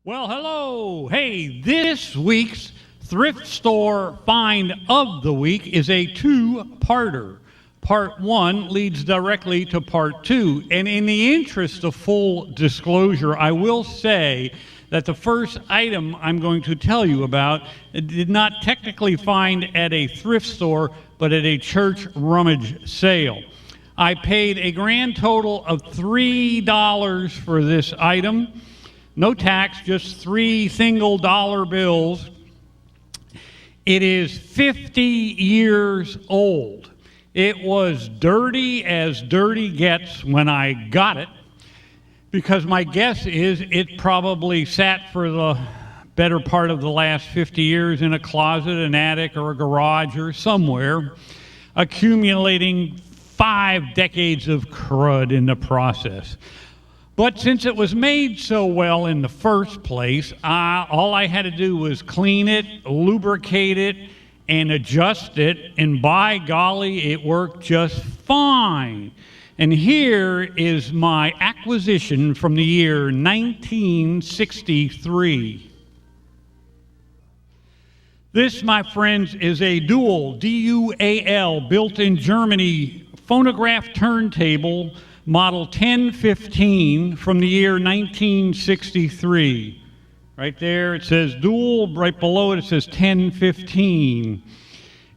Well, hello. Hey, this week's thrift store find of the week is a two-parter. Part one leads directly to part two. And in the interest of full disclosure, I will say that the first item I'm going to tell you about did not technically find at a thrift store, but at a church rummage sale. I paid a grand total of $3 for this item. No tax, just 3 single dollar bills. It is 50 years old. It was dirty as dirty gets when I got it, because my guess is it probably sat for the better part of the last 50 years in a closet, an attic, or a garage or somewhere, accumulating 5 decades of crud in the process. But since it was made so well in the first place, all I had to do was clean it, lubricate it, and adjust it, and by golly, it worked just fine. And here is my acquisition from the year 1963. This, my friends, is a dual, D-U-A-L, built in Germany, phonograph turntable, model 1015 from the year 1963. Right there it says dual, right below it says 1015.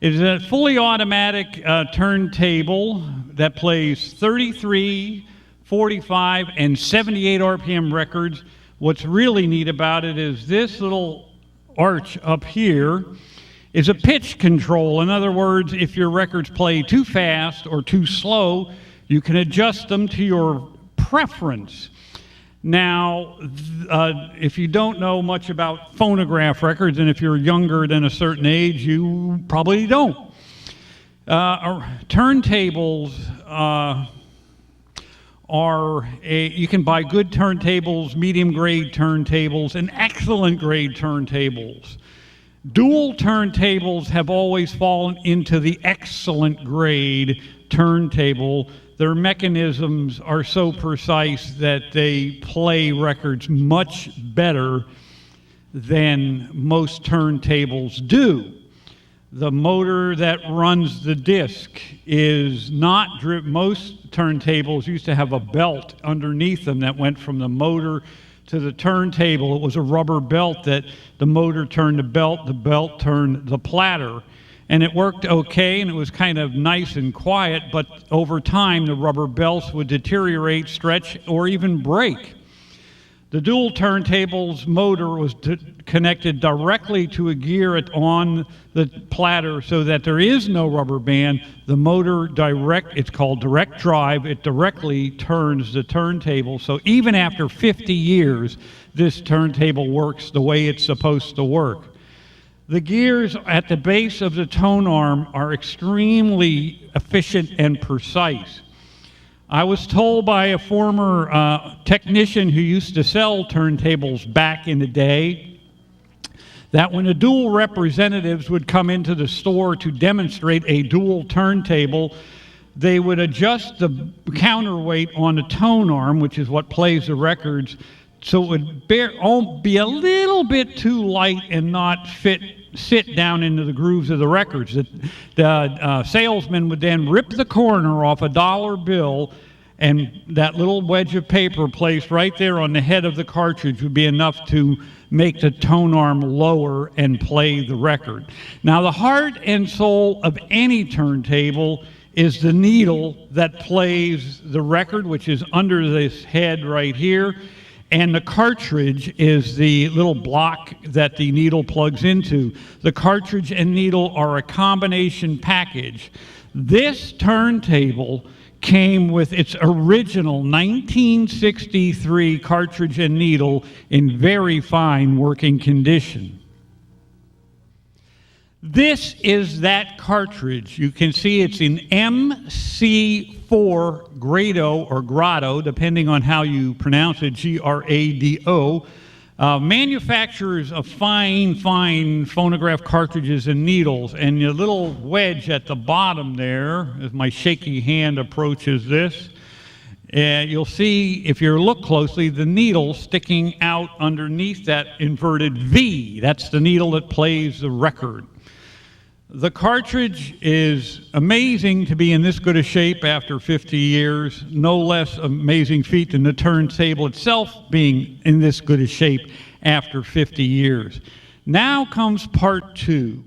It is a fully automatic turntable that plays 33, 45, and 78 RPM records. What's really neat about it is this little arch up here is a pitch control. In other words, if your records play too fast or too slow, you can adjust them to your preference. Now, if you don't know much about phonograph records, and if you're younger than a certain age, you probably don't. Turntables you can buy good turntables, medium grade turntables, and excellent grade turntables. Dual turntables have always fallen into the excellent grade turntable. Their mechanisms are so precise that they play records much better than most turntables do. The motor that runs the disc is not driven. Most turntables used to have a belt underneath them that went from the motor to the turntable. It was a rubber belt that the motor turned the belt turned the platter. And it worked okay, and it was kind of nice and quiet, but over time the rubber belts would deteriorate, stretch, or even break. The dual turntable's motor was connected directly to a gear on the platter so that there is no rubber band. The motor it's called direct drive, it directly turns the turntable. So even after 50 years, this turntable works the way it's supposed to work. The gears at the base of the tone arm are extremely efficient and precise. I was told by a former technician who used to sell turntables back in the day that when the dual representatives would come into the store to demonstrate a dual turntable, they would adjust the counterweight on the tone arm, which is what plays the records, so it would be a little bit too light and not sit down into the grooves of the records. The salesman would then rip the corner off a dollar bill, and that little wedge of paper placed right there on the head of the cartridge would be enough to make the tone arm lower and play the record. Now, the heart and soul of any turntable is the needle that plays the record, which is under this head right here. And the cartridge is the little block that the needle plugs into. The cartridge and needle are a combination package. This turntable came with its original 1963 cartridge and needle in very fine working condition. This is that cartridge. You can see it's in MC4 Grado or Grado, depending on how you pronounce it, G-R-A-D-O. Manufacturers of fine phonograph cartridges and needles, and the little wedge at the bottom there, as my shaky hand approaches this, You'll see, if you look closely, the needle sticking out underneath that inverted V. That's the needle that plays the record. The cartridge is amazing to be in this good a shape after 50 years. No less amazing feat than the turntable itself being in this good a shape after 50 years. Now comes part two.